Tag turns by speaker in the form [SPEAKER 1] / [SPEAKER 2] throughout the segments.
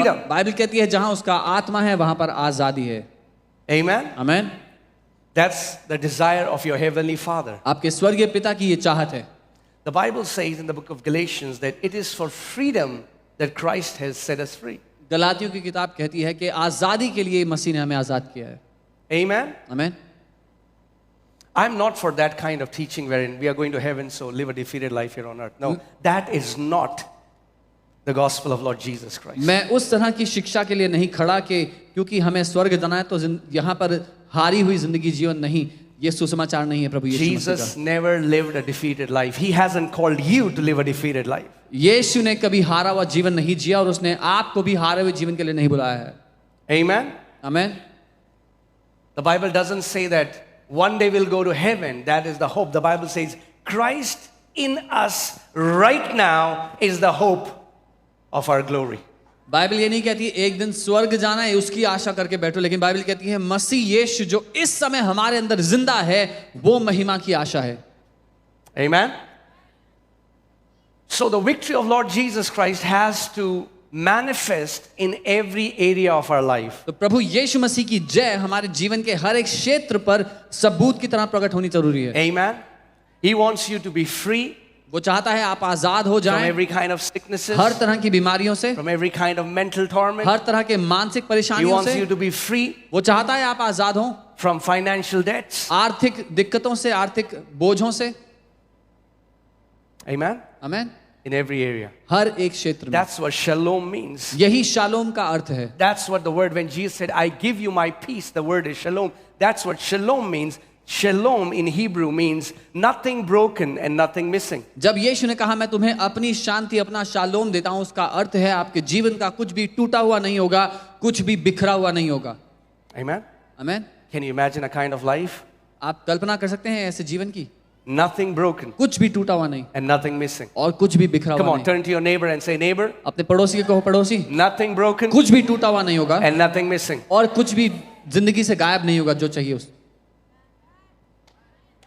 [SPEAKER 1] Bible कहती है जहां उसका आत्मा है वहां पर आजादी है.
[SPEAKER 2] Amen.
[SPEAKER 1] Amen.
[SPEAKER 2] That's the desire of your heavenly Father.
[SPEAKER 1] आपके स्वर्गीय पिता की ये चाहत है.
[SPEAKER 2] The Bible says in the book of Galatians that it is for freedom that Christ has set us free.
[SPEAKER 1] गलातियों की किताब कहती है कि आजादी के लिए मसीह ने हमें आजाद किया है.
[SPEAKER 2] Amen.
[SPEAKER 1] Amen.
[SPEAKER 2] I'm not for that kind of teaching wherein we are going to heaven, so live a defeated life here on earth. No, that is not the gospel of Lord Jesus Christ.
[SPEAKER 1] मैं उस तरह की शिक्षा के लिए नहीं खड़ा कि क्योंकि हमें स्वर्ग जाना है तो यहाँ पर हारी हुई जिंदगी जीवन नहीं. ये सुसमाचार नहीं है प्रभु यीशु मसीह का.
[SPEAKER 2] Jesus never lived a defeated life. He hasn't called you to live a defeated life.
[SPEAKER 1] यीशु ने कभी हारा हुआ जीवन नहीं जिया और उसने आपको भी हारे हुए जीवन के लिए नहीं बुलाया है.
[SPEAKER 2] Amen.
[SPEAKER 1] Amen.
[SPEAKER 2] The Bible doesn't say that one day we'll go to heaven. That is the hope. The Bible says Christ in us right now is the hope of our glory.
[SPEAKER 1] Bible ये नहीं कहती एक दिन स्वर्ग जाना है उसकी आशा करके बैठो, लेकिन बाइबल कहती है मसीह यीशु जो इस समय हमारे अंदर जिंदा है वो महिमा की आशा है.
[SPEAKER 2] Amen. So the victory of Lord Jesus Christ has to manifest in every area of our life.
[SPEAKER 1] तो प्रभु यीशु मसीह की जय हमारे जीवन के हर एक क्षेत्र पर सबूत की तरह प्रकट होनी जरूरी है.
[SPEAKER 2] Amen. He wants you to be free
[SPEAKER 1] वो चाहता है आप आजाद हो
[SPEAKER 2] from
[SPEAKER 1] जाएं
[SPEAKER 2] every kind of sicknesses,
[SPEAKER 1] हर तरह की बीमारियों से,
[SPEAKER 2] from every kind of mental torment.
[SPEAKER 1] हर तरह के मानसिक
[SPEAKER 2] He
[SPEAKER 1] परेशानियों
[SPEAKER 2] wants
[SPEAKER 1] से.
[SPEAKER 2] you to be free
[SPEAKER 1] वो चाहता है आप आजाद हो
[SPEAKER 2] from financial debts.
[SPEAKER 1] आर्थिक दिक्कतों से, आर्थिक बोझों से.
[SPEAKER 2] Amen.
[SPEAKER 1] Amen.
[SPEAKER 2] In every area.
[SPEAKER 1] हर एक क्षेत्र में.
[SPEAKER 2] That's what shalom means.
[SPEAKER 1] यही शालोम का अर्थ है.
[SPEAKER 2] That's what the word, when Jesus said, I give you my peace, the word is shalom. That's what shalom means. Shalom in Hebrew means nothing broken and nothing missing.
[SPEAKER 1] जब यीशु ने कहा मैं तुम्हें अपनी शांति, अपना शालोम देता हूं, उसका अर्थ है आपके जीवन का कुछ भी टूटा हुआ नहीं होगा, कुछ भी बिखरा हुआ नहीं होगा.
[SPEAKER 2] Amen.
[SPEAKER 1] Amen.
[SPEAKER 2] Can you imagine a kind of life?
[SPEAKER 1] आप कल्पना कर सकते हैं ऐसे जीवन की.
[SPEAKER 2] Nothing broken
[SPEAKER 1] कुछ भी टूटा हुआ नहीं
[SPEAKER 2] and nothing missing.
[SPEAKER 1] और कुछ भी बिखरा
[SPEAKER 2] Come
[SPEAKER 1] हुआ
[SPEAKER 2] on,
[SPEAKER 1] नहीं.
[SPEAKER 2] turn to your neighbor and say, neighbor,
[SPEAKER 1] अपने पड़ोसी के कहो पड़ोसी,
[SPEAKER 2] nothing broken
[SPEAKER 1] कुछ भी टूटा हुआ नहीं होगा
[SPEAKER 2] and nothing missing.
[SPEAKER 1] और कुछ भी जिंदगी से गायब नहीं होगा जो चाहिए उस.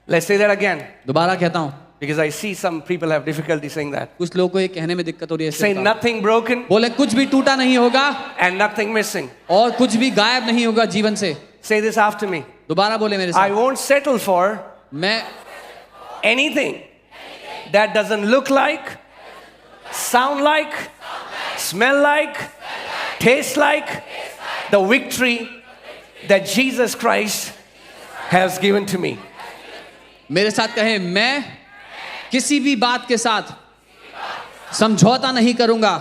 [SPEAKER 2] Let's say that again,
[SPEAKER 1] दोबारा कहता हूं
[SPEAKER 2] because I see some people have difficulty saying that.
[SPEAKER 1] कुछ लोगों को ये कहने में दिक्कत हो रही है.
[SPEAKER 2] Say nothing broken
[SPEAKER 1] बोले कुछ भी टूटा नहीं होगा
[SPEAKER 2] and nothing missing.
[SPEAKER 1] और कुछ भी गायब नहीं होगा जीवन से.
[SPEAKER 2] Say this after me.
[SPEAKER 1] दोबारा बोले मेरे
[SPEAKER 2] I
[SPEAKER 1] साथ.
[SPEAKER 2] won't settle for
[SPEAKER 1] मैं
[SPEAKER 2] anything that doesn't look like, sound like, smell like, taste like the victory that Jesus Christ has given to me.
[SPEAKER 1] मेरे साथ कहे मैं किसी भी बात के साथ समझौता नहीं करूंगा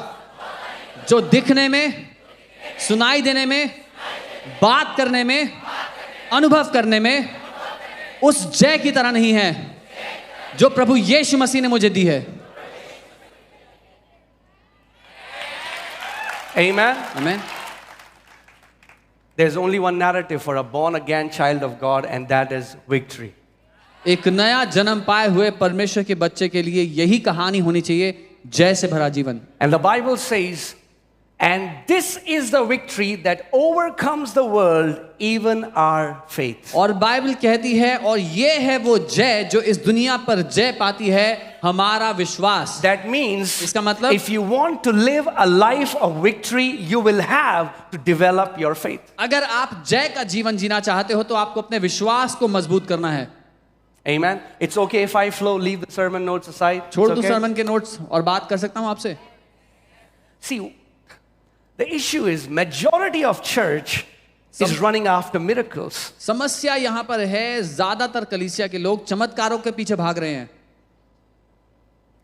[SPEAKER 1] जो दिखने में, सुनाई देने में, बात करने में, अनुभव करने में उस जय की तरह नहीं है जो प्रभु यीशु मसीह ने मुझे दी है.
[SPEAKER 2] Amen.
[SPEAKER 1] Amen.
[SPEAKER 2] There's only one narrative for a born again child of God, and that is victory.
[SPEAKER 1] एक नया जन्म पाए हुए परमेश्वर के बच्चे के लिए यही कहानी होनी चाहिए, जय से भरा जीवन.
[SPEAKER 2] And the Bible says, and this is the victory that overcomes the world, even our faith.
[SPEAKER 1] और बाइबल कहती है और ये है वो जय जो इस दुनिया पर जय पाती है, हमारा विश्वास.
[SPEAKER 2] That means
[SPEAKER 1] इसका मतलब
[SPEAKER 2] if you want to live a life of victory, you will have to develop your faith.
[SPEAKER 1] अगर आप जय का जीवन जीना चाहते हो तो आपको अपने विश्वास को मजबूत करना है.
[SPEAKER 2] Amen. It's okay if I flow, leave the sermon notes aside. It's
[SPEAKER 1] छोड़ दो
[SPEAKER 2] okay.
[SPEAKER 1] सरमन के नोट्स और बात कर सकता हूं आपसे.
[SPEAKER 2] See, the issue is majority of church is running after miracles.
[SPEAKER 1] समस्या यहाँ पर है ज्यादातर कलीसिया के लोग चमत्कारों के पीछे भाग रहे हैं.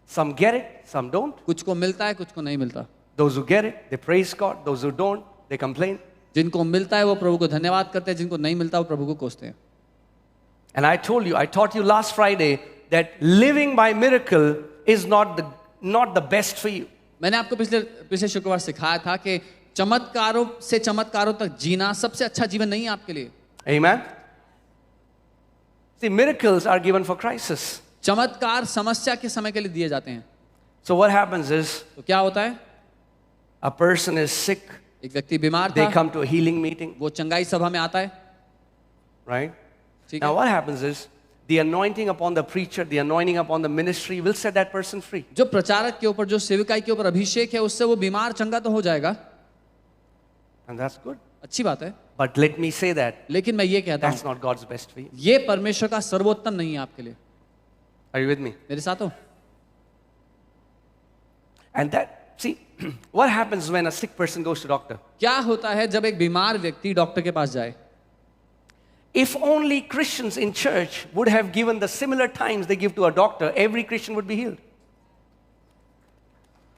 [SPEAKER 2] Some get it, some don't.
[SPEAKER 1] कुछ को मिलता है, कुछ को नहीं मिलता.
[SPEAKER 2] Those who get it, they praise God. Those who don't, they complain.
[SPEAKER 1] जिनको मिलता है वो प्रभु को धन्यवाद करते हैं, जिनको नहीं मिलता वो प्रभु को कोसते हैं.
[SPEAKER 2] And I taught you last Friday that living by miracle is not the best for you.
[SPEAKER 1] मैंने आपको पिछले शुक्रवार सिखाया था कि चमत्कारों से चमत्कारों तक जीना सबसे अच्छा जीवन नहीं है आपके लिए.
[SPEAKER 2] Amen. See, miracles are given for crisis.
[SPEAKER 1] चमत्कार समस्या के समय के लिए दिए जाते हैं.
[SPEAKER 2] So what happens is,
[SPEAKER 1] तो क्या होता है,
[SPEAKER 2] a person is sick,
[SPEAKER 1] एक व्यक्ति बीमार
[SPEAKER 2] they
[SPEAKER 1] था,
[SPEAKER 2] come to a healing meeting,
[SPEAKER 1] वो चंगाई सभा में आता है.
[SPEAKER 2] right?
[SPEAKER 1] ठीक
[SPEAKER 2] Now
[SPEAKER 1] है.
[SPEAKER 2] what happens is, the anointing upon the preacher, the anointing upon the ministry will set that person free.
[SPEAKER 1] जो प्रचारक के ऊपर, जो सेविकाई के ऊपर अभिषेक है, उससे वो बीमार चंगा तो हो जाएगा.
[SPEAKER 2] And that's good.
[SPEAKER 1] अच्छी बात है,
[SPEAKER 2] But let me say that
[SPEAKER 1] लेकिन मैं ये कहता
[SPEAKER 2] that's
[SPEAKER 1] हूँ
[SPEAKER 2] not God's best for you.
[SPEAKER 1] ये परमेश्वर का सर्वोत्तम नहीं है आपके लिए।
[SPEAKER 2] Are you with me?
[SPEAKER 1] मेरे साथ हो?
[SPEAKER 2] And that, see, what happens when a sick person goes to doctor?
[SPEAKER 1] क्या होता है जब एक बीमार व्यक्ति डॉक्टर के पास जाए?
[SPEAKER 2] If only Christians in church would have given the similar times they give to a doctor, every Christian would be healed.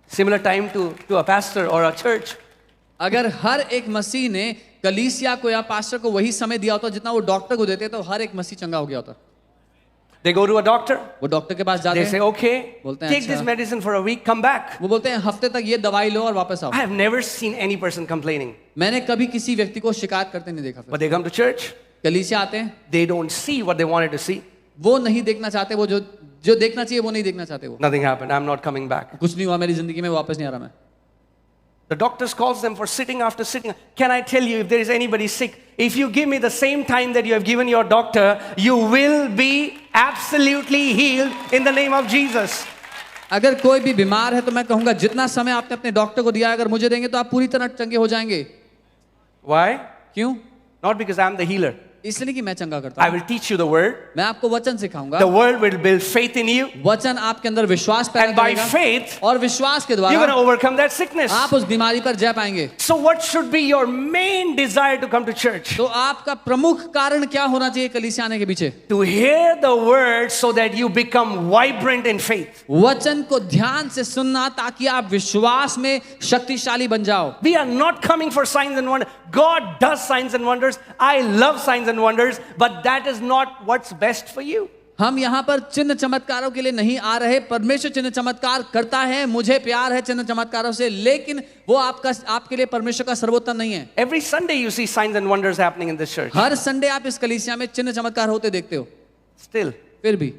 [SPEAKER 2] Similar time to a pastor or a church.
[SPEAKER 1] अगर हर एक मसीह ने कलीसिया को या पास्टर को वही समय दिया होता जितना वो डॉक्टर को देते तो हर एक मसीह चंगा हो गया होता।
[SPEAKER 2] They go to a doctor.
[SPEAKER 1] वो डॉक्टर के पास जाते
[SPEAKER 2] They say,
[SPEAKER 1] हैं,
[SPEAKER 2] okay,
[SPEAKER 1] बोलते हैं,
[SPEAKER 2] take this
[SPEAKER 1] अच्छा।
[SPEAKER 2] medicine for a week, come back.
[SPEAKER 1] वो बोलते हैं हफ्ते तक ये दवाई लो और वापस आओ।
[SPEAKER 2] I have never seen any person complaining.
[SPEAKER 1] मैंने कभी किसी व्यक्ति को शिकायत करते नहीं देखा।
[SPEAKER 2] But they come to church,
[SPEAKER 1] कलीसिया आते हैं,
[SPEAKER 2] they don't see what they wanted to see.
[SPEAKER 1] वो नहीं देखना चाहते, वो जो देखना चाहिए वो नहीं देखना चाहते। वो
[SPEAKER 2] Nothing happened. I'm not coming back.
[SPEAKER 1] कुछ नहीं हुआ मेरी जिंदगी में, वापस नहीं आ रहा मैं।
[SPEAKER 2] The doctors calls them for sitting after sitting. Can I tell you, if there is anybody sick, if you give me the same time that you have given your doctor, you will be absolutely healed in the name of Jesus.
[SPEAKER 1] अगर कोई भी बीमार है तो मैं कहूंगा जितना समय आपने अपने डॉक्टर को दिया अगर मुझे देंगे तो आप पूरी तरह चंगे हो जाएंगे।
[SPEAKER 2] Why?
[SPEAKER 1] क्यों?
[SPEAKER 2] Not because I'm the healer.
[SPEAKER 1] इसलिए कि मैं चंगा करता
[SPEAKER 2] I
[SPEAKER 1] हूँ।
[SPEAKER 2] will teach you the word.
[SPEAKER 1] मैं आपको वचन सिखाऊंगा।
[SPEAKER 2] The word will build faith in you.
[SPEAKER 1] वचन आपके अंदर विश्वास पैदा
[SPEAKER 2] And by
[SPEAKER 1] करेगा
[SPEAKER 2] faith,
[SPEAKER 1] और विश्वास के
[SPEAKER 2] you're going
[SPEAKER 1] द्वारा
[SPEAKER 2] to overcome that sickness.
[SPEAKER 1] आप उस बीमारी पर जय पाएंगे।
[SPEAKER 2] So what should be your main desire to come to church?
[SPEAKER 1] तो आपका प्रमुख कारण क्या होना चाहिए कलीसिया आने के पीछे?
[SPEAKER 2] To hear the word so that you become vibrant in faith.
[SPEAKER 1] वचन को ध्यान से सुनना ताकि आप विश्वास में शक्तिशाली बन जाओ।
[SPEAKER 2] We are not coming for signs and wonders. God does signs and wonders. I love signs and wonders, but that is not what's best for you.
[SPEAKER 1] हम यहाँ पर चिन्ह चमत्कारों के लिए नहीं आ रहे। परमेश्वर चिन्ह चमत्कार करता है, मुझे प्यार है चिन्ह चमत्कारों से, लेकिन वो आपके लिए परमेश्वर का सर्वोत्तम नहीं है।
[SPEAKER 2] Every Sunday you see signs and wonders happening in this church.
[SPEAKER 1] Her Sunday आप इस कलीसिया में चिन्ह चमत्कार होते देखते हो।
[SPEAKER 2] Still,
[SPEAKER 1] फिर भी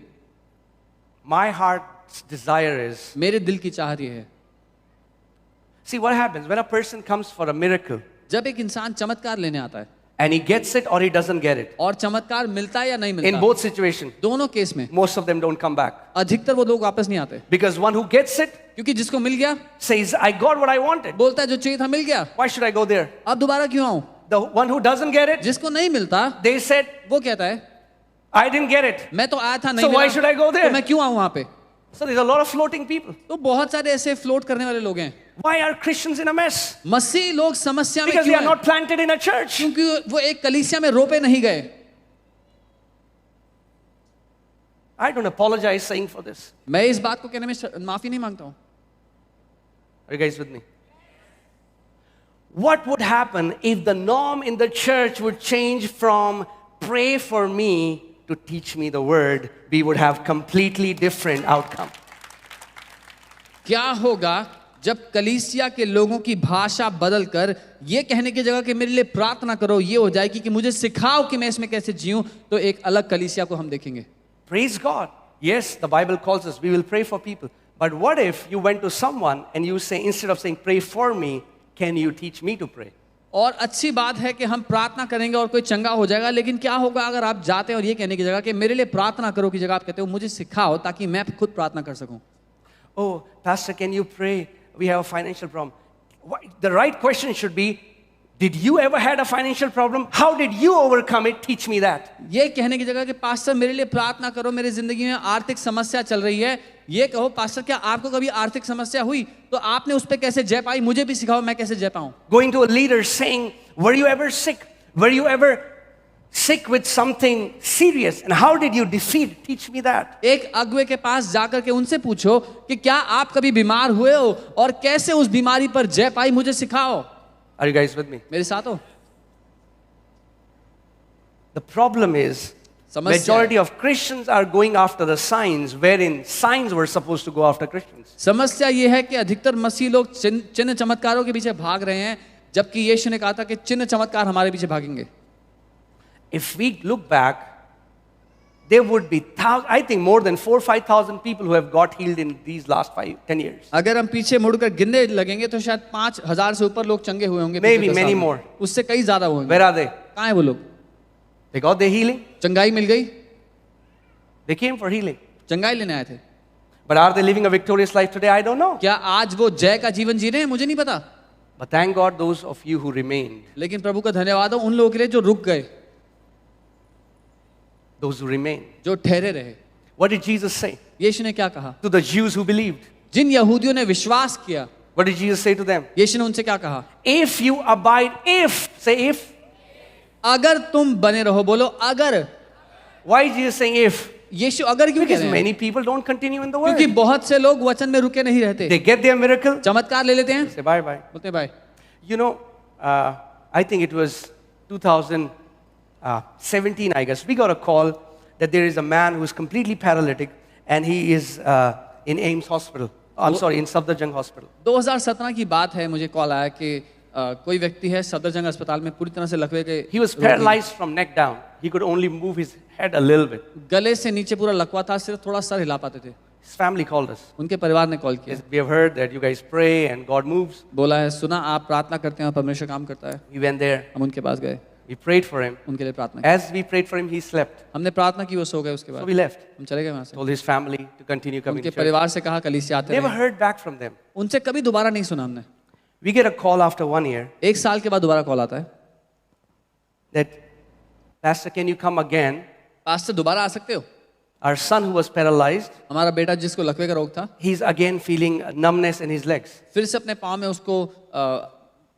[SPEAKER 2] my heart's desire is,
[SPEAKER 1] मेरे दिल की चाहत ये है,
[SPEAKER 2] see what happens when a person comes for a miracle
[SPEAKER 1] जब एक इंसान चमत्कार लेने आता है
[SPEAKER 2] and he gets it or he doesn't get it.
[SPEAKER 1] और चमत्कार मिलता है या नहीं
[SPEAKER 2] In
[SPEAKER 1] मिलता,
[SPEAKER 2] both situations,
[SPEAKER 1] दोनों केस में
[SPEAKER 2] most of them don't come back.
[SPEAKER 1] अधिकतर वो लोग वापस नहीं आते,
[SPEAKER 2] Because one who gets it
[SPEAKER 1] क्योंकि जिसको मिल गया
[SPEAKER 2] says, I got what I wanted.
[SPEAKER 1] बोलता है जो चाहिए था मिल गया,
[SPEAKER 2] Why should I go there?
[SPEAKER 1] अब दोबारा क्यों आऊं?
[SPEAKER 2] The one who doesn't get it,
[SPEAKER 1] जिसको नहीं मिलता
[SPEAKER 2] they said,
[SPEAKER 1] वो कहता है
[SPEAKER 2] I didn't get it.
[SPEAKER 1] मैं तो आया था नहीं
[SPEAKER 2] So why
[SPEAKER 1] मिला,
[SPEAKER 2] should I go there?
[SPEAKER 1] तो मैं क्यों आऊं वहां पे?
[SPEAKER 2] So there's a lot of floating people.
[SPEAKER 1] तो बहुत सारे ऐसे फ्लोट करने वाले लोग हैं।
[SPEAKER 2] Why are Christians in a mess?
[SPEAKER 1] मसीह लोग समस्या में
[SPEAKER 2] Because they
[SPEAKER 1] क्यों
[SPEAKER 2] are
[SPEAKER 1] हैं?
[SPEAKER 2] not planted in a church.
[SPEAKER 1] क्योंकि वो एक कलीसिया में रोपे नहीं गए।
[SPEAKER 2] I don't apologize saying for this.
[SPEAKER 1] मैं इस बात को कहने में माफी नहीं मांगता हूं।
[SPEAKER 2] Are you guys with me? What would happen if the norm in the church would change from pray for me to teach me the word? We would have completely different outcome.
[SPEAKER 1] क्या होगा जब कलीसिया के लोगों की भाषा बदलकर ये कहने की जगह कि मेरे लिए प्रार्थना करो ये हो जाएगी कि मुझे सिखाओ कि मैं इसमें कैसे जीऊं, तो एक अलग कलीसिया को हम देखेंगे।
[SPEAKER 2] Praise God. Yes, the Bible calls us, we will pray for people. But what if you went to someone and you say, instead of saying, pray for me, can you teach me to pray?
[SPEAKER 1] और अच्छी बात है कि हम प्रार्थना करेंगे और कोई चंगा हो जाएगा, लेकिन क्या होगा अगर आप जाते हैं और ये कहने की जगह कि मेरे लिए प्रार्थना करो की जगह आप कहते हो मुझे सिखाओ ताकि मैं खुद प्रार्थना कर सकूं।
[SPEAKER 2] Oh, Pastor, can you pray? We have a financial problem. The right question should be, did you ever had a financial problem? How did you overcome it? Teach me that.
[SPEAKER 1] ये कहने की जगह कि पास्टर मेरे लिए प्रार्थना करो, मेरी जिंदगी में आर्थिक समस्या चल रही है, ये कहो पास्टर क्या आपको कभी आर्थिक समस्या हुई तो आपने उस पर कैसे जय पाई, मुझे भी सिखाओ मैं कैसे जय पाऊं।
[SPEAKER 2] Going to a leader saying, were you ever sick? Were you ever sick with something serious? And how did you defeat? Teach me that.
[SPEAKER 1] एक अगुवे के पास जाकर के उनसे पूछो कि क्या आप कभी बीमार हुए हो और कैसे उस बीमारी पर जय पाई, मुझे सिखाओ।
[SPEAKER 2] Are you guys with me?
[SPEAKER 1] मेरे साथ हो?
[SPEAKER 2] The problem is, majority of Christians are going after the signs, wherein signs were supposed to go after Christians.
[SPEAKER 1] समस्या ये है कि अधिकतर मसीह लोग चिन्ह चमत्कारों के पीछे भाग रहे हैं, जबकि यीशु ने कहा था कि चिन्ह चमत्कार हमारे पीछे भागेंगे।
[SPEAKER 2] If we look back, there would be, I think, more than 4,000 or 5,000 people who have got healed in these last 5-10 years.
[SPEAKER 1] अगर हम पीछे मुड़कर गिनने लगेंगे तो शायद 5,000 से ऊपर लोग चंगे हुए होंगे।
[SPEAKER 2] Maybe
[SPEAKER 1] पिछले 10
[SPEAKER 2] many
[SPEAKER 1] साल में।
[SPEAKER 2] more.
[SPEAKER 1] उससे कई ज्यादा होंगे।
[SPEAKER 2] Where are they?
[SPEAKER 1] कहाँ है वो लोग?
[SPEAKER 2] They got their healing.
[SPEAKER 1] चंगाई मिल गई,
[SPEAKER 2] They came for healing.
[SPEAKER 1] चंगाई लेने आए थे।
[SPEAKER 2] But are they living a victorious life today? I don't know.
[SPEAKER 1] क्या आज वो जय का जीवन जी रहे हैं? मुझे नहीं पता।
[SPEAKER 2] But thank God, those of you who remained,
[SPEAKER 1] लेकिन प्रभु का धन्यवाद हो उन लोगों के लिए जो रुक गए,
[SPEAKER 2] those who remained.
[SPEAKER 1] जो ठहरे रहे।
[SPEAKER 2] What did Jesus say
[SPEAKER 1] यीशु ने क्या कहा?
[SPEAKER 2] to the Jews who believed?
[SPEAKER 1] जिन यहूदियों ने विश्वास किया,
[SPEAKER 2] What did Jesus say to them?
[SPEAKER 1] यीशु ने उनसे क्या कहा?
[SPEAKER 2] If you abide, say if.
[SPEAKER 1] अगर तुम बने रहो, बोलो अगर।
[SPEAKER 2] Why is Jesus saying if?
[SPEAKER 1] यीशु अगर क्यों कह
[SPEAKER 2] Because
[SPEAKER 1] रहे हैं?
[SPEAKER 2] many people don't continue in the word.
[SPEAKER 1] क्योंकि बहुत से लोग वचन में रुके नहीं रहते,
[SPEAKER 2] They get their miracle,
[SPEAKER 1] चमत्कार ले लेते हैं,
[SPEAKER 2] say bye bye.
[SPEAKER 1] बोलते हैं bye.
[SPEAKER 2] You know, I think it was 2017, I guess. We got a call that there is a man who is completely paralytic and he is in Ames Hospital. I'm sorry, in Safdarjung Hospital.
[SPEAKER 1] 2017 की बात है, मुझे call आया कि कोई व्यक्ति है सफदरजंग अस्पताल में पूरी तरह से लकवे के,
[SPEAKER 2] He was paralyzed from neck down. He could only move his head a little bit.
[SPEAKER 1] गले से नीचे पूरा लकवा था, सिर्फ थोड़ा सर हिला पाते थे।
[SPEAKER 2] His family called us.
[SPEAKER 1] उनके परिवार ने कॉल किया,
[SPEAKER 2] Yes, we have heard that you guys pray and God moves.
[SPEAKER 1] बोला है सुना आप प्रार्थना करते हैं और परमेश्वर काम करता है।
[SPEAKER 2] We went there.
[SPEAKER 1] हम उनके पास गए,
[SPEAKER 2] We prayed for him.
[SPEAKER 1] उनके लिए प्रार्थना की।
[SPEAKER 2] As we prayed for him, he slept.
[SPEAKER 1] हमने प्रार्थना की, वो सो गए। उसके
[SPEAKER 2] So
[SPEAKER 1] बाद
[SPEAKER 2] we left.
[SPEAKER 1] हम चले गए वहाँ से।
[SPEAKER 2] Told his family to continue coming
[SPEAKER 1] उनके
[SPEAKER 2] to church.
[SPEAKER 1] परिवार से कहा कलीसिया आते
[SPEAKER 2] Never
[SPEAKER 1] रहे,
[SPEAKER 2] heard back from them.
[SPEAKER 1] उनसे कभी दोबारा नहीं सुना हमने।
[SPEAKER 2] We get a call after 1 year
[SPEAKER 1] एक साल के बाद दोबारा कॉल आता है,
[SPEAKER 2] that, Pastor, can you come again?
[SPEAKER 1] Pastor दोबारा आ सकते हो?
[SPEAKER 2] Our son who was paralyzed,
[SPEAKER 1] हमारा बेटा जिसको लकवे का रोग था,
[SPEAKER 2] he's again feeling numbness in his legs.
[SPEAKER 1] फिर से अपने पाँव में उसको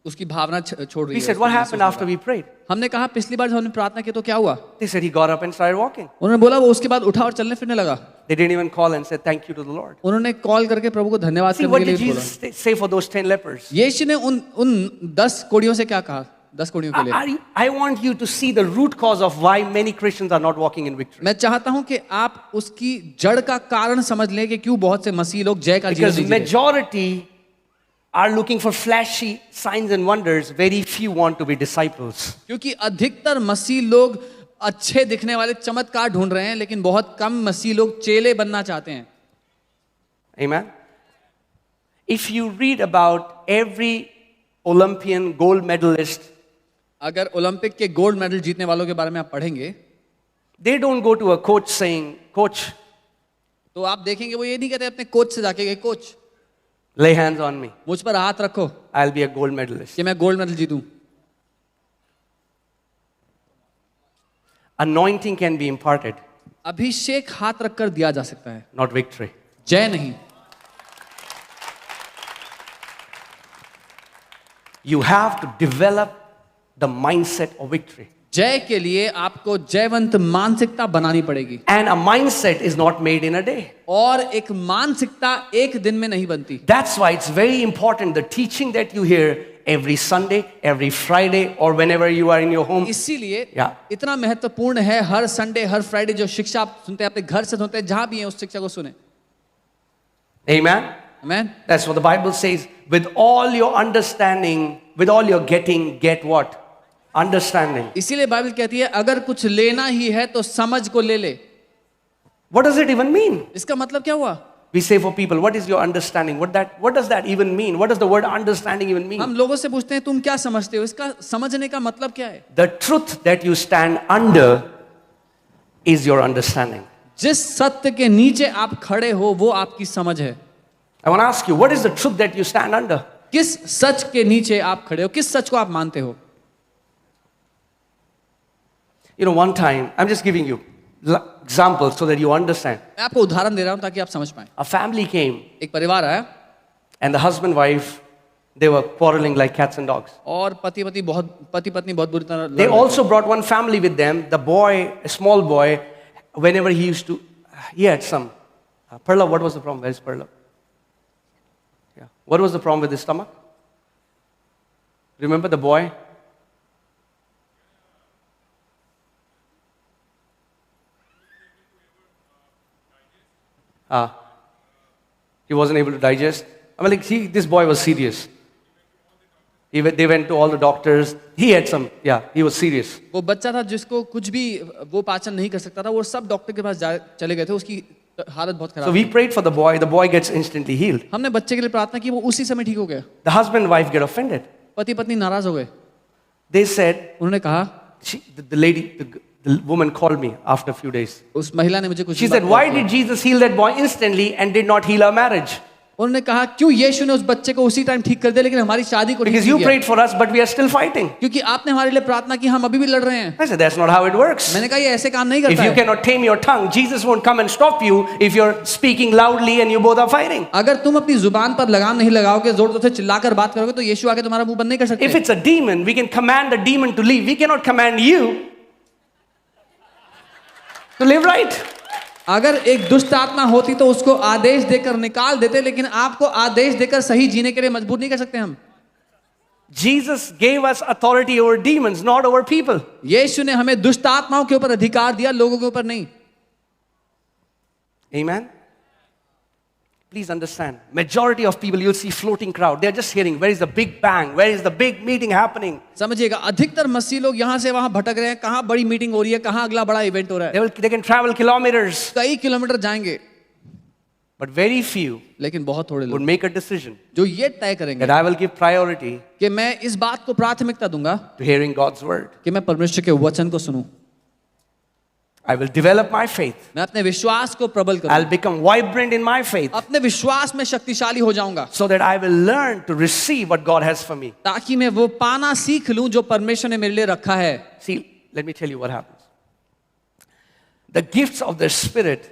[SPEAKER 1] उसकी भावना छोड़ रही
[SPEAKER 2] We
[SPEAKER 1] है।
[SPEAKER 2] said, what happened after we prayed?
[SPEAKER 1] हमने कहा पिछली बार जब हमने प्रार्थना की तो क्या हुआ?
[SPEAKER 2] They said he got up and started walking.
[SPEAKER 1] उन्होंने बोला वो उसके बाद उठा और चलने फिरने लगा।
[SPEAKER 2] They didn't even call and said thank you to the Lord.
[SPEAKER 1] उन्होंने कॉल करके प्रभु को धन्यवाद
[SPEAKER 2] See,
[SPEAKER 1] करने
[SPEAKER 2] what
[SPEAKER 1] के
[SPEAKER 2] did
[SPEAKER 1] लिए बोला।
[SPEAKER 2] Jesus say for those 10 lepers?
[SPEAKER 1] यीशु ने उन 10 कोढ़ियों से क्या कहा? 10 कोढ़ियों के लिए,
[SPEAKER 2] I want you to see the root cause of why many Christians are not walking in victory.
[SPEAKER 1] मैं चाहता हूं कि आप उसकी जड़ का कारण समझ लें कि क्यों बहुत से मसीह लोग जय का जीवन
[SPEAKER 2] Because
[SPEAKER 1] नहीं जीते।
[SPEAKER 2] majority are looking for flashy signs and wonders. Very few want to be disciples.
[SPEAKER 1] क्योंकि अधिकतर मसीह लोग अच्छे दिखने वाले चमत्कार ढूंढ रहे हैं, लेकिन बहुत कम मसीह लोग चेले बनना चाहते हैं।
[SPEAKER 2] Amen. If you read about every Olympian gold medalist,
[SPEAKER 1] अगर ओलंपिक के गोल्ड मेडल जीतने वालों के बारे में आप पढ़ेंगे
[SPEAKER 2] they don't go to a coach saying, Coach,
[SPEAKER 1] तो आप देखेंगे वो ये नहीं कहते अपने कोच से जाके, coach
[SPEAKER 2] lay hands on me.
[SPEAKER 1] मुझ पर हाथ रखो
[SPEAKER 2] I'll be a gold medalist.
[SPEAKER 1] कि मैं गोल्ड मेडल जीतूं।
[SPEAKER 2] Anointing can be imparted,
[SPEAKER 1] अभिषेक हाथ रखकर दिया जा सकता है,
[SPEAKER 2] not victory.
[SPEAKER 1] जय नहीं।
[SPEAKER 2] You have to develop the mindset of victory.
[SPEAKER 1] जय के लिए आपको जयवंत मानसिकता बनानी पड़ेगी,
[SPEAKER 2] And a mindset is not made in a day.
[SPEAKER 1] और एक मानसिकता एक दिन में नहीं बनती।
[SPEAKER 2] That's why it's very important the teaching that you hear every Sunday, every Friday, or whenever you are in your home.
[SPEAKER 1] इसीलिए
[SPEAKER 2] Yeah.
[SPEAKER 1] इतना महत्वपूर्ण है हर संडे हर फ्राइडे जो शिक्षा आप सुनते हैं अपने घर से सुनते हैं, जहां भी हैं उस शिक्षा को सुने।
[SPEAKER 2] Amen.
[SPEAKER 1] Amen.
[SPEAKER 2] That's what the Bible says. With all your understanding, with all your getting, get what? Understanding.
[SPEAKER 1] इसीलिए बाइबल कहती है अगर कुछ लेना ही है तो समझ को ले ले।
[SPEAKER 2] What does it even mean?
[SPEAKER 1] इसका मतलब क्या हुआ?
[SPEAKER 2] We say for people, what is your understanding? What does that even mean? What does the word understanding even mean?
[SPEAKER 1] हम लोगों से पूछते हैं तुम क्या समझते हो, इसका समझने का मतलब क्या है?
[SPEAKER 2] The truth that you stand under is your understanding.
[SPEAKER 1] जिस सत्य के नीचे आप खड़े हो वो आपकी समझ है।
[SPEAKER 2] I want to ask you, what is the truth that you stand under?
[SPEAKER 1] किस सच के नीचे आप खड़े हो, किस सच को आप मानते हो?
[SPEAKER 2] You know, one time, I'm just giving you examples so that you understand.
[SPEAKER 1] मैं आपको उदाहरण दे रहा हूं ताकि आप समझ पाएं।
[SPEAKER 2] A family came,
[SPEAKER 1] एक परिवार आया
[SPEAKER 2] and the husband wife, they were quarreling like cats and dogs.
[SPEAKER 1] और पति पत्नी बहुत बुरी तरह लड़
[SPEAKER 2] They
[SPEAKER 1] रहे थे।
[SPEAKER 2] also brought one family with them. The boy, a small boy, whenever he used to, he had some. Perla, what was the problem? Where's Perla? Yeah. What was the problem with his stomach? Remember the boy? He wasn't able to digest. I mean, like, this boy was serious. They went to all the doctors. He had some, he was serious.
[SPEAKER 1] वो बच्चा था जिसको कुछ भी वो पाचन नहीं कर सकता था, वो सब डॉक्टर के पास चले गए थे, उसकी हालत बहुत खराब
[SPEAKER 2] So we prayed for the boy. The boy gets instantly healed.
[SPEAKER 1] हमने बच्चे के लिए प्रार्थना की, वो उसी समय ठीक हो गया।
[SPEAKER 2] The husband and wife get offended.
[SPEAKER 1] पति पत्नी नाराज हो गए।
[SPEAKER 2] They said,
[SPEAKER 1] उन्होंने कहा,
[SPEAKER 2] the woman called me after a few days.
[SPEAKER 1] उस महिला ने मुझे कुछ
[SPEAKER 2] She said, why did Jesus heal that boy instantly and did not heal our marriage?
[SPEAKER 1] उन्होंने कहा क्यों यीशु ने उस बच्चे को उसी टाइम ठीक कर दिया लेकिन हमारी शादी को ठीक
[SPEAKER 2] Because
[SPEAKER 1] नहीं
[SPEAKER 2] you
[SPEAKER 1] किया?
[SPEAKER 2] prayed for us, but we are still fighting.
[SPEAKER 1] क्योंकि आपने हमारे लिए प्रार्थना की, हम अभी भी लड़ रहे हैं।
[SPEAKER 2] I said, that's not how it works.
[SPEAKER 1] मैंने कहा ये ऐसे काम नहीं
[SPEAKER 2] If
[SPEAKER 1] करता
[SPEAKER 2] you
[SPEAKER 1] है।
[SPEAKER 2] cannot tame your tongue, Jesus won't come and stop you if you're speaking loudly and you both are fighting.
[SPEAKER 1] अगर तुम अपनी जुबान पर लगाम नहीं लगाओगे, जोर जोर से चिल्लाकर बात करोगे, तो यीशु आके तुम्हारा मुंह बंद नहीं कर
[SPEAKER 2] If
[SPEAKER 1] सकते।
[SPEAKER 2] it's a demon, we can command the demon to leave. We cannot command you to live right.
[SPEAKER 1] अगर एक दुष्ट आत्मा होती तो उसको आदेश देकर निकाल देते, लेकिन आपको आदेश देकर सही जीने के लिए मजबूर नहीं कर सकते हम।
[SPEAKER 2] Jesus gave us authority over demons, not over people.
[SPEAKER 1] यीशु ने हमें दुष्ट आत्माओं के ऊपर अधिकार दिया, लोगों के ऊपर नहीं।
[SPEAKER 2] Amen. Please understand. Majority of people you'll see floating crowd. They're just hearing, where is the big bang? Where is the big meeting happening?
[SPEAKER 1] समझिएगा, अधिकतर मसीह लोग यहाँ से वहां भटक रहे हैं, कहाँ बड़ी मीटिंग हो रही है, कहाँ अगला बड़ा इवेंट हो रहा है।
[SPEAKER 2] They can travel kilometers,
[SPEAKER 1] कई किलोमीटर जाएंगे,
[SPEAKER 2] but very few
[SPEAKER 1] लेकिन बहुत थोड़े
[SPEAKER 2] would
[SPEAKER 1] लोग
[SPEAKER 2] make a decision
[SPEAKER 1] जो ये तय करेंगे
[SPEAKER 2] that I will give priority
[SPEAKER 1] कि मैं इस बात को प्राथमिकता दूंगा
[SPEAKER 2] to hearing God's word.
[SPEAKER 1] कि मैं परमेश्वर के वचन को सुनूं,
[SPEAKER 2] I will develop my faith.
[SPEAKER 1] मैं अपने विश्वास को प्रबल
[SPEAKER 2] I'll
[SPEAKER 1] करूं,
[SPEAKER 2] become vibrant in my faith
[SPEAKER 1] अपने विश्वास में शक्तिशाली हो जाऊंगा,
[SPEAKER 2] so that I will learn to receive what God has for me.
[SPEAKER 1] ताकि मैं वो पाना सीख लूं जो परमेश्वर ने मेरे लिए रखा है।
[SPEAKER 2] See, let me tell you what happens. The gifts of the Spirit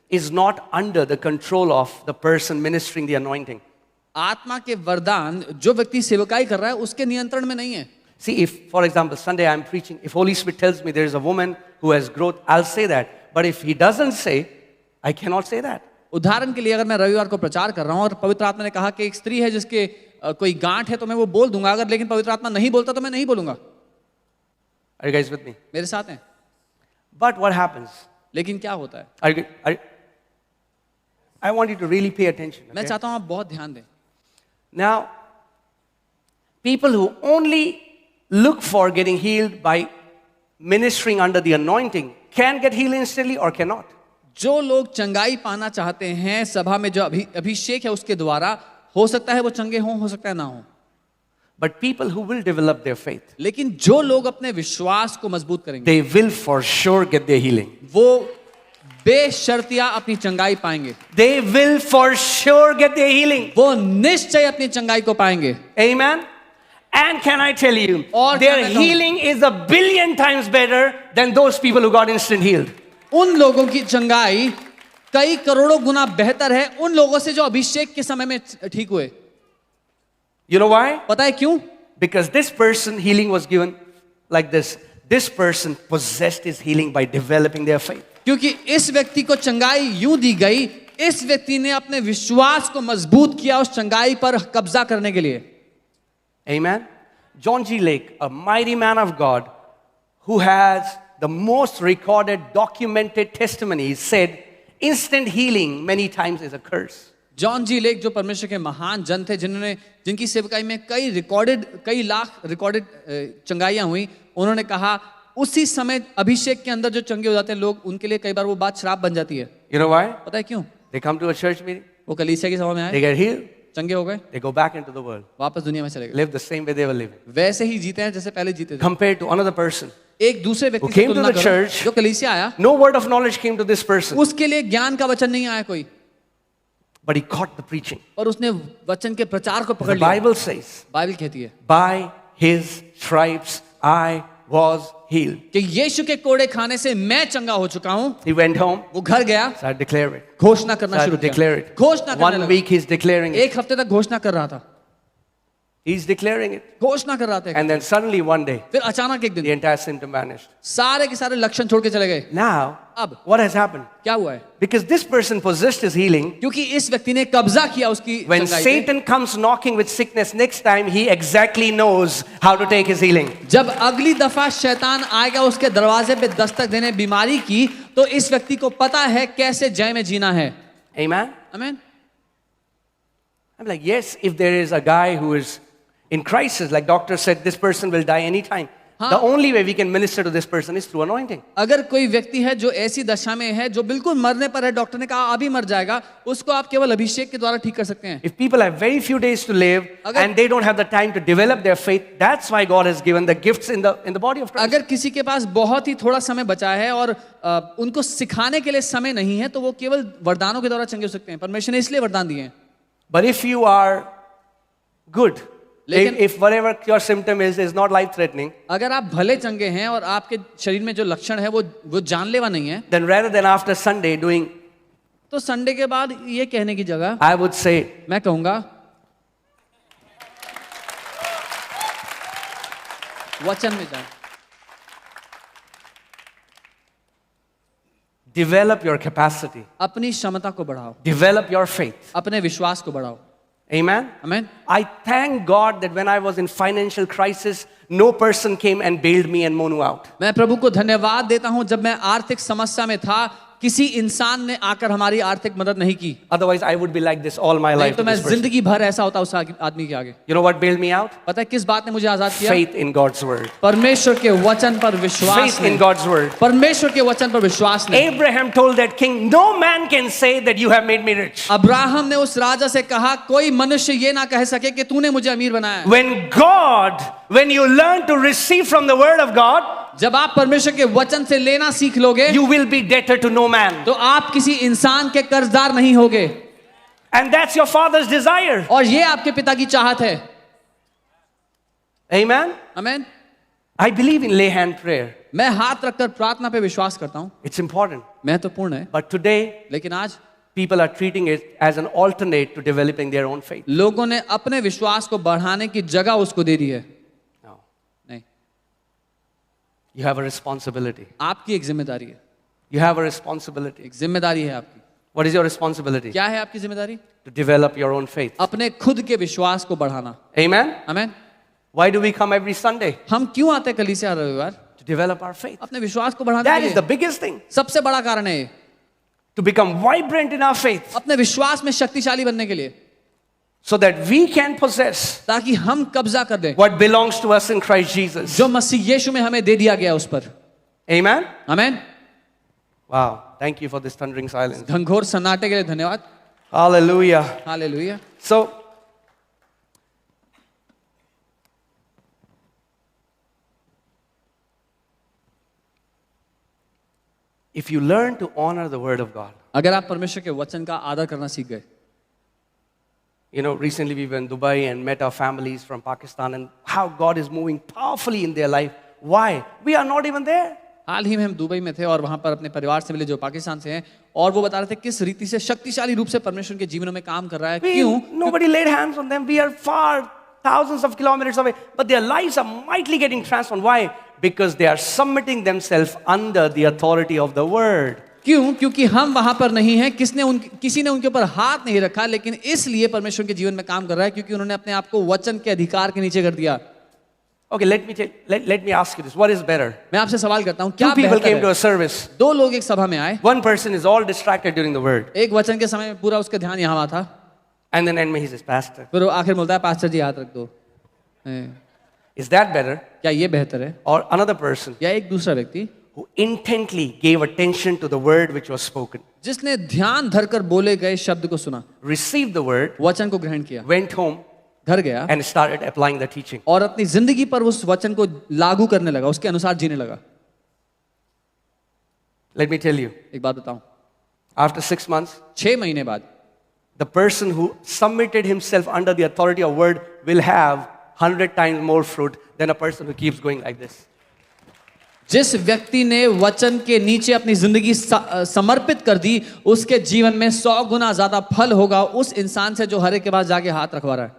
[SPEAKER 2] is not under the control of the person ministering the anointing.
[SPEAKER 1] आत्मा के वरदान जो व्यक्ति सेवकाई कर रहा है उसके नियंत्रण में नहीं है।
[SPEAKER 2] See, if, for example, Sunday I'm preaching, if Holy Spirit tells me there is a woman who has growth, I'll say that. But if He doesn't say, I cannot say that.
[SPEAKER 1] उदाहरण के लिए अगर मैं रविवार को प्रचार कर रहा हूं और पवित्र आत्मा ने कहा कि एक स्त्री है जिसके कोई गांठ है, तो मैं वो बोल दूंगा। अगर लेकिन पवित्र आत्मा नहीं बोलता तो मैं नहीं बोलूंगा।
[SPEAKER 2] Are you guys with me?
[SPEAKER 1] मेरे साथ हैं।
[SPEAKER 2] But what happens?
[SPEAKER 1] लेकिन क्या होता है,
[SPEAKER 2] I want you to really pay attention.
[SPEAKER 1] मैं
[SPEAKER 2] Okay?
[SPEAKER 1] चाहता हूं आप बहुत ध्यान दें।
[SPEAKER 2] Now, people who only look for getting healed by ministering under the anointing can get healed instantly or cannot.
[SPEAKER 1] जो लोग चंगाई पाना चाहते हैं सभा में जो अभिषेक है उसके द्वारा, हो सकता है वो चंगे हों, हो सकता है ना हो।
[SPEAKER 2] But people who will develop their faith,
[SPEAKER 1] लेकिन जो लोग अपने विश्वास को मजबूत करेंगे,
[SPEAKER 2] they will for sure get their healing.
[SPEAKER 1] वो बेशर्तिया अपनी चंगाई पाएंगे।
[SPEAKER 2] They will for sure get their healing.
[SPEAKER 1] वो निश्चय अपनी चंगाई को पाएंगे।
[SPEAKER 2] Amen. And can I tell you,
[SPEAKER 1] और
[SPEAKER 2] their
[SPEAKER 1] क्या मैं कहूं?
[SPEAKER 2] healing is a billion times better than those people who got instant healed.
[SPEAKER 1] उन लोगों की चंगाई कई करोड़ों गुना बेहतर है उन लोगों से जो अभिषेक के समय में ठीक हुए।
[SPEAKER 2] You know why?
[SPEAKER 1] पता है क्यों?
[SPEAKER 2] Because this person healing was given like this. This person possessed his healing by developing their faith.
[SPEAKER 1] क्योंकि इस व्यक्ति को चंगाई यूं दी गई, इस व्यक्ति ने अपने विश्वास को मजबूत किया उस चंगाई पर कब्जा करने के लिए।
[SPEAKER 2] Amen. John G. Lake, a mighty man of God who has the most recorded, documented testimonies, said instant healing many times is a curse.
[SPEAKER 1] John G Lake जो परमेश्वर के महान जन थे, जिनकी सेवकाई में कई लाख रिकॉर्डेड चंगाइयां हुई, उन्होंने कहा उसी समय अभिषेक के अंदर जो चंगे हो जाते हैं लोग, उनके लिए कई बार वो बात श्राप बन जाती है।
[SPEAKER 2] You know why?
[SPEAKER 1] पता है क्यों?
[SPEAKER 2] They come to a church meeting,
[SPEAKER 1] वो कलीसिया की सभा में
[SPEAKER 2] they
[SPEAKER 1] आए,
[SPEAKER 2] get healed,
[SPEAKER 1] चंगे हो गए,
[SPEAKER 2] they go back into the world,
[SPEAKER 1] वापस दुनिया में चले गए,
[SPEAKER 2] live the same way they were living.
[SPEAKER 1] वैसे ही जीते हैं जैसे पहले जीते थे।
[SPEAKER 2] Compared to another person,
[SPEAKER 1] एक दूसरे व्यक्ति
[SPEAKER 2] who
[SPEAKER 1] से
[SPEAKER 2] came to
[SPEAKER 1] तुलना
[SPEAKER 2] the
[SPEAKER 1] करो,
[SPEAKER 2] church,
[SPEAKER 1] जो कलीसिया आया,
[SPEAKER 2] no word of knowledge came to this person,
[SPEAKER 1] उसके लिए ज्ञान का वचन नहीं आया कोई,
[SPEAKER 2] but he caught the preaching.
[SPEAKER 1] और उसने वचन के प्रचार को पकड़
[SPEAKER 2] The
[SPEAKER 1] लिया।
[SPEAKER 2] Bible says,
[SPEAKER 1] बाइबल कहती है
[SPEAKER 2] by his stripes I was healed.
[SPEAKER 1] कि यीशु के कोड़े खाने से मैं चंगा हो चुका हूं।
[SPEAKER 2] He went home,
[SPEAKER 1] वो घर गया,
[SPEAKER 2] started declaring it.
[SPEAKER 1] घोषणा करना
[SPEAKER 2] Started
[SPEAKER 1] शुरू
[SPEAKER 2] to declare
[SPEAKER 1] किया,
[SPEAKER 2] it.
[SPEAKER 1] घोषणा करने
[SPEAKER 2] 1
[SPEAKER 1] लगा।
[SPEAKER 2] week he's declaring it.
[SPEAKER 1] एक हफ्ते तक घोषणा कर रहा था,
[SPEAKER 2] He's declaring it.
[SPEAKER 1] घोषणा कर रहा था।
[SPEAKER 2] And then suddenly one day,
[SPEAKER 1] फिर अचानक एक
[SPEAKER 2] the
[SPEAKER 1] दिन
[SPEAKER 2] entire symptom vanished.
[SPEAKER 1] सारे के सारे लक्षण छोड़ के चले गए।
[SPEAKER 2] Now,
[SPEAKER 1] अब
[SPEAKER 2] what has happened?
[SPEAKER 1] क्या हुआ है?
[SPEAKER 2] Because this person possessed his healing,
[SPEAKER 1] क्योंकि इस व्यक्ति ने कब्जा किया उसकी
[SPEAKER 2] when
[SPEAKER 1] चंगाई पे।
[SPEAKER 2] Satan comes knocking with sickness next time, he exactly knows how to take his healing.
[SPEAKER 1] जब अगली दफा शैतान आएगा उसके दरवाजे पे दस्तक देने बीमारी की, तो इस व्यक्ति को पता है कैसे जय में जीना है।
[SPEAKER 2] Amen?
[SPEAKER 1] आमीन।
[SPEAKER 2] I'm like, yes, if there is a guy who is in crisis, like doctor said, this person will die anytime. The only way we can minister to this person is through anointing.
[SPEAKER 1] अगर कोई व्यक्ति है जो ऐसी दशा में है, जो बिल्कुल मरने पर है, डॉक्टर ने कहा अभी मर जाएगा, उसको आप केवल अभिषेक के द्वारा ठीक कर सकते हैं।
[SPEAKER 2] If people have very few days to live and they don't have the time to develop their faith, that's why God has given the gifts in the body of Christ.
[SPEAKER 1] अगर किसी के पास बहुत ही थोड़ा समय बचा है और उनको सिखाने के लिए समय नहीं है, तो वो केवल वरदानों के द्वारा चंगे हो सकते हैं। परमेश्वर ने इसलिए वरदान दिए हैं।
[SPEAKER 2] But if you are good,
[SPEAKER 1] लेकिन-
[SPEAKER 2] if whatever your symptom is not life threatening,
[SPEAKER 1] अगर आप भले चंगे हैं और आपके शरीर में जो लक्षण है वो जानलेवा नहीं है,
[SPEAKER 2] then rather than after Sunday doing,
[SPEAKER 1] तो संडे के बाद ये कहने की जगह
[SPEAKER 2] I would say,
[SPEAKER 1] मैं कहूंगा वचन में जाओ,
[SPEAKER 2] develop your capacity,
[SPEAKER 1] अपनी क्षमता को बढ़ाओ,
[SPEAKER 2] develop your faith.
[SPEAKER 1] अपने विश्वास को बढ़ाओ.
[SPEAKER 2] Amen.
[SPEAKER 1] आमीन.
[SPEAKER 2] I thank God that when I was in financial crisis, no person came and bailed me and Monu out.
[SPEAKER 1] मैं प्रभु को धन्यवाद देता हूं, जब मैं आर्थिक समस्या में था किसी इंसान ने आकर हमारी आर्थिक मदद नहीं की.
[SPEAKER 2] Otherwise, I would be like this all my
[SPEAKER 1] नहीं
[SPEAKER 2] life.
[SPEAKER 1] तो
[SPEAKER 2] to
[SPEAKER 1] मैं
[SPEAKER 2] this person.
[SPEAKER 1] जिंदगी भर ऐसा होता उस आदमी के आगे.
[SPEAKER 2] You know what bailed me out?
[SPEAKER 1] पता है किस बात ने मुझे आजाद किया?
[SPEAKER 2] Faith in God's word.
[SPEAKER 1] परमेश्वर के वचन पर विश्वास
[SPEAKER 2] Faith in
[SPEAKER 1] ने.
[SPEAKER 2] God's word.
[SPEAKER 1] परमेश्वर के वचन पर विश्वास ने.
[SPEAKER 2] Abraham told that king, no man can say that you have made me rich.
[SPEAKER 1] Abraham ने उस राजा से कहा, कोई मनुष्य ये ना कह सके कि तूने मुझे अमीर बनाया.
[SPEAKER 2] When you learn to receive from the word of God,
[SPEAKER 1] जब आप परमेश्वर के वचन से लेना सीख लोगे,
[SPEAKER 2] you will be debtor to no man.
[SPEAKER 1] तो आप किसी इंसान के कर्जदार नहीं होगे.
[SPEAKER 2] And that's your father's desire.
[SPEAKER 1] और ये आपके पिता की चाहत है.
[SPEAKER 2] Amen.
[SPEAKER 1] आमीन.
[SPEAKER 2] I believe in lay hand prayer.
[SPEAKER 1] मैं हाथ रखकर प्रार्थना पे विश्वास करता हूँ.
[SPEAKER 2] It's important.
[SPEAKER 1] महत्वपूर्ण है.
[SPEAKER 2] But today,
[SPEAKER 1] लेकिन आज
[SPEAKER 2] people are treating it as an alternate to developing their own faith.
[SPEAKER 1] लोगों ने अपने विश्वास को बढ़ाने की जगह उसको दे दी है.
[SPEAKER 2] No.
[SPEAKER 1] नहीं,
[SPEAKER 2] You have a responsibility.
[SPEAKER 1] आपकी एक जिम्मेदारी है.
[SPEAKER 2] You have a responsibility.
[SPEAKER 1] एक जिम्मेदारी है आपकी.
[SPEAKER 2] What is your responsibility?
[SPEAKER 1] क्या है आपकी जिम्मेदारी?
[SPEAKER 2] To develop your own faith.
[SPEAKER 1] अपने खुद के विश्वास को बढ़ाना.
[SPEAKER 2] Amen.
[SPEAKER 1] आमीन.
[SPEAKER 2] Why do we come every Sunday?
[SPEAKER 1] हम क्यों आते कलीसिया रविवार?
[SPEAKER 2] To develop our faith.
[SPEAKER 1] अपने विश्वास को बढ़ाने
[SPEAKER 2] That
[SPEAKER 1] के
[SPEAKER 2] is the
[SPEAKER 1] लिए.
[SPEAKER 2] biggest thing.
[SPEAKER 1] सबसे बड़ा कारण है ये.
[SPEAKER 2] To become vibrant in our faith.
[SPEAKER 1] अपने विश्वास में शक्तिशाली बनने के लिए,
[SPEAKER 2] So that we can possess
[SPEAKER 1] ताकि हम कब्जा कर दें
[SPEAKER 2] what belongs to us in Christ Jesus.
[SPEAKER 1] जो मसीह यीशु में हमें दे दिया गया उस पर.
[SPEAKER 2] Amen.
[SPEAKER 1] आमीन.
[SPEAKER 2] Wow. Thank you for this thundering silence.
[SPEAKER 1] घनघोर सन्नाटे के लिए धन्यवाद.
[SPEAKER 2] Hallelujah.
[SPEAKER 1] Hallelujah.
[SPEAKER 2] So, if you learn to honor the word of God,
[SPEAKER 1] अगर आप परमेश्वर के वचन का आदर करना सीख गए.
[SPEAKER 2] you know, recently we were in Dubai and met our families from Pakistan and how God is moving powerfully in their life. Why? We are not even there.
[SPEAKER 1] हाल ही में हम दुबई में थे और वहां पर अपने परिवार से मिले जो पाकिस्तान से हैं, और वो बता रहे थे किस रीति से शक्तिशाली रूप से परमेश्वर के जीवनों में काम कर रहा है. क्यों?
[SPEAKER 2] Nobody laid hands on them. We are far, thousands of kilometers away. But their lives are mightily getting transformed. Why? Because they are submitting themselves under the authority of the word.
[SPEAKER 1] क्यों? क्योंकि हम वहां पर नहीं हैं, किसी ने उनके ऊपर हाथ नहीं रखा, लेकिन इसलिए परमेश्वर के जीवन में काम कर रहा है क्योंकि उन्होंने अपने आप को वचन के अधिकार के नीचे कर दिया.
[SPEAKER 2] Okay, let me ask you this. What is better?
[SPEAKER 1] मैं आपसे सवाल करता हूँ, क्या
[SPEAKER 2] Two people
[SPEAKER 1] बेहतर
[SPEAKER 2] came to
[SPEAKER 1] है?
[SPEAKER 2] a service.
[SPEAKER 1] दो लोग एक सभा में आए.
[SPEAKER 2] One person is all distracted during the word.
[SPEAKER 1] एक वचन के समय में पूरा उसका ध्यान यहाँ था.
[SPEAKER 2] And then end में he says, Pastor,
[SPEAKER 1] फिर वो आखिर बोलता है, पास्टर जी हाथ रख दो.
[SPEAKER 2] is that better?
[SPEAKER 1] क्या ये बेहतर है?
[SPEAKER 2] Or another person
[SPEAKER 1] या एक दूसरा व्यक्ति
[SPEAKER 2] who intently gave attention to the word which was spoken,
[SPEAKER 1] जिसने ध्यान धरकर बोले गए शब्द को सुना,
[SPEAKER 2] received the word,
[SPEAKER 1] वचन को ग्रहण किया,
[SPEAKER 2] went home,
[SPEAKER 1] घर गया
[SPEAKER 2] and started applying the teaching?
[SPEAKER 1] और अपनी जिंदगी पर उस वचन को लागू करने लगा, उसके अनुसार जीने लगा.
[SPEAKER 2] Let me tell you,
[SPEAKER 1] एक बात बताऊं,
[SPEAKER 2] after 6 months,
[SPEAKER 1] 6 महीने बाद
[SPEAKER 2] the person who submitted himself under the authority of word will have 100 times more fruit than a person who keeps going like this.
[SPEAKER 1] जिस व्यक्ति ने वचन के नीचे अपनी जिंदगी समर्पित कर दी, उसके जीवन में 100 गुना ज्यादा फल होगा उस इंसान से जो हर एक के पास जाके हाथ रखवा रहा है.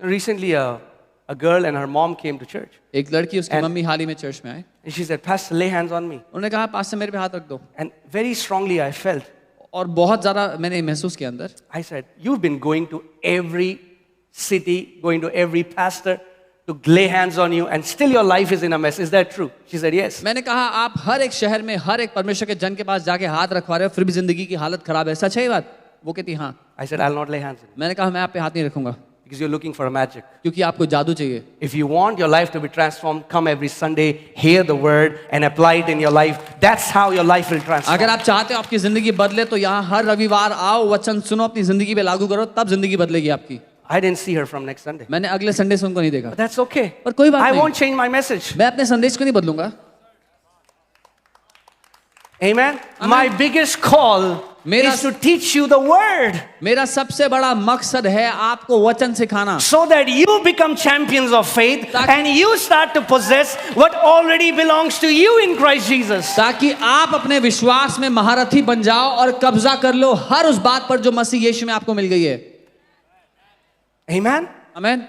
[SPEAKER 2] Recently, a girl and her mom came to church.
[SPEAKER 1] एक लड़की उसकी मम्मी हाल ही में चर्च में आए.
[SPEAKER 2] And she said, Pastor, lay hands on me.
[SPEAKER 1] उन्होंने कहा, पास्टर मेरे पे हाथ रख दो.
[SPEAKER 2] And very strongly I felt,
[SPEAKER 1] और बहुत ज्यादा मैंने महसूस किया अंदर.
[SPEAKER 2] I said, you've been going to every city, going to every pastor to lay hands on you and still your life is in a mess. Is that true? She said, yes.
[SPEAKER 1] मैंने कहा, आप हर एक शहर में हर एक परमेश्वर के जन के पास जाके हाथ रखवा रहे हो, फिर भी जिंदगी की हालत खराब है. सच है ये बात? वो कहती हाँ.
[SPEAKER 2] I said, I'll not lay hands on you
[SPEAKER 1] मैंने कहा, मैं आप पे हाथ नहीं रखूंगा
[SPEAKER 2] because you're looking for a magic.
[SPEAKER 1] क्योंकि आपको जादू चाहिए.
[SPEAKER 2] If you want your life to be transformed, come every Sunday, hear the word and apply it in your life. That's how your life will transform.
[SPEAKER 1] अगर आप चाहते हो आपकी जिंदगी बदले तो यहाँ हर रविवार आओ, वचन सुनो, अपनी जिंदगी पे लागू करो, तब जिंदगी बदलेगी आपकी.
[SPEAKER 2] I didn't see her from next Sunday.
[SPEAKER 1] मैंने अगले संडे से उनको नहीं देखा.
[SPEAKER 2] But that's okay.
[SPEAKER 1] पर कोई बात
[SPEAKER 2] I
[SPEAKER 1] नहीं.
[SPEAKER 2] won't change my message.
[SPEAKER 1] मैं अपने संदेश को नहीं बदलूंगा.
[SPEAKER 2] Amen? My biggest call
[SPEAKER 1] मेरा-
[SPEAKER 2] is to teach you the word
[SPEAKER 1] मेरा सबसे बड़ा मकसद है आपको वचन सिखाना,
[SPEAKER 2] so that you become champions of faith
[SPEAKER 1] ताकि-
[SPEAKER 2] and you start to possess what already belongs to you in Christ Jesus.
[SPEAKER 1] ताकि आप अपने विश्वास में महारथी बन जाओ और कब्जा कर लो हर उस बात पर जो मसीह यीशु में आपको मिल गई है।
[SPEAKER 2] Amen?
[SPEAKER 1] आमीन।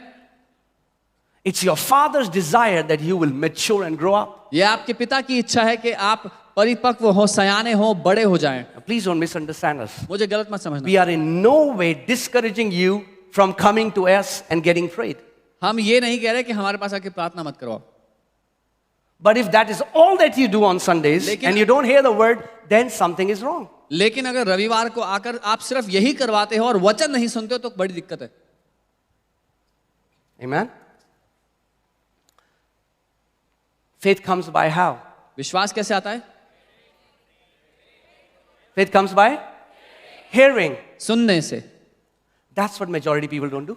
[SPEAKER 2] It's your Father's desire that you will mature and grow up.
[SPEAKER 1] यह आपके पिता की इच्छा है कि आप परिपक्व हो, सयाने हो, बड़े हो जाएं।
[SPEAKER 2] Please don't misunderstand us.
[SPEAKER 1] मुझे गलत मत समझना।
[SPEAKER 2] We are in no way discouraging you from coming to us and getting freed.
[SPEAKER 1] हम ये नहीं कह रहे कि हमारे पास आके प्रार्थना मत करो,
[SPEAKER 2] But if that is all that you do on Sundays
[SPEAKER 1] लेकिन-
[SPEAKER 2] and you don't hear the word, then something is wrong.
[SPEAKER 1] लेकिन अगर रविवार को आकर आप सिर्फ यही करवाते हो और वचन नहीं सुनते हो तो बड़ी दिक्कत है।
[SPEAKER 2] Amen? Faith comes by how?
[SPEAKER 1] विश्वास कैसे आता है?
[SPEAKER 2] Faith comes by hearing.
[SPEAKER 1] सुनने से।
[SPEAKER 2] That's what majority people don't do.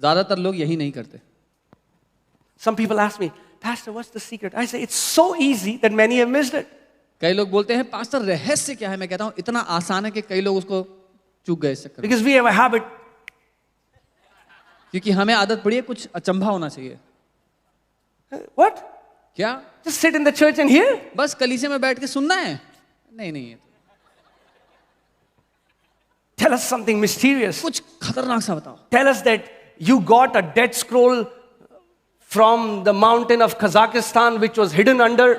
[SPEAKER 1] ज्यादातर लोग यही नहीं करते।
[SPEAKER 2] Some people ask me, Pastor, what's the secret? I say, it's so easy that many have missed it.
[SPEAKER 1] कई लोग बोलते हैं पास्टर रहस्य क्या है? मैं कहता हूं इतना आसान है कि कई लोग उसको चूक गए इस चक्कर में।
[SPEAKER 2] Because we have a habit.
[SPEAKER 1] क्योंकि हमें आदत पड़ी है कुछ अचंभा होना चाहिए।
[SPEAKER 2] What?
[SPEAKER 1] क्या?
[SPEAKER 2] Just sit in the church and hear?
[SPEAKER 1] बस कलीसिया में बैठ के सुनना है? नहीं नहीं,
[SPEAKER 2] Tell us something mysterious.
[SPEAKER 1] कुछ खतरनाक सा बताओ।
[SPEAKER 2] Tell us that you got a dead scroll from the mountain of Kazakhstan which was hidden under.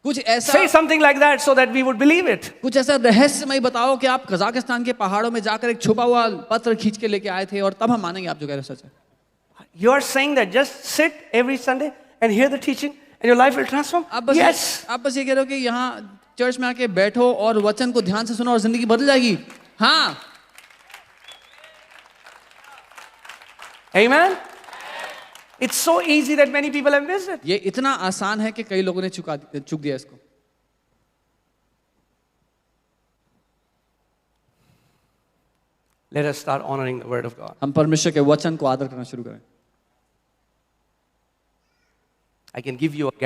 [SPEAKER 1] कुछ ऐसा
[SPEAKER 2] Say something like that so that we would believe it.
[SPEAKER 1] कुछ ऐसा रहस्यमय बताओ कि आप कजाकिस्तान के पहाड़ों में जाकर एक छुपा हुआ पत्र खींच के लेके आए थे और तब हम मानेंगे आप जो कह रहे हो सच है।
[SPEAKER 2] You are saying that just sit every Sunday and hear the teaching and your life will transform? Yes.
[SPEAKER 1] आप बस ये कह रहे हो कि यहाँ चर्च में आके बैठो और वचन को ध्यान से सुनो और जिंदगी बदल जाएगी। हाँ।
[SPEAKER 2] Amen? It's so easy that many people have missed it.
[SPEAKER 1] ये इतना आसान है कि कई लोगों ने चूक दिया इसको।
[SPEAKER 2] Let us start honoring the word of God.
[SPEAKER 1] हम परमेश्वर के वचन को आदर करना शुरू करें।
[SPEAKER 2] I can give you a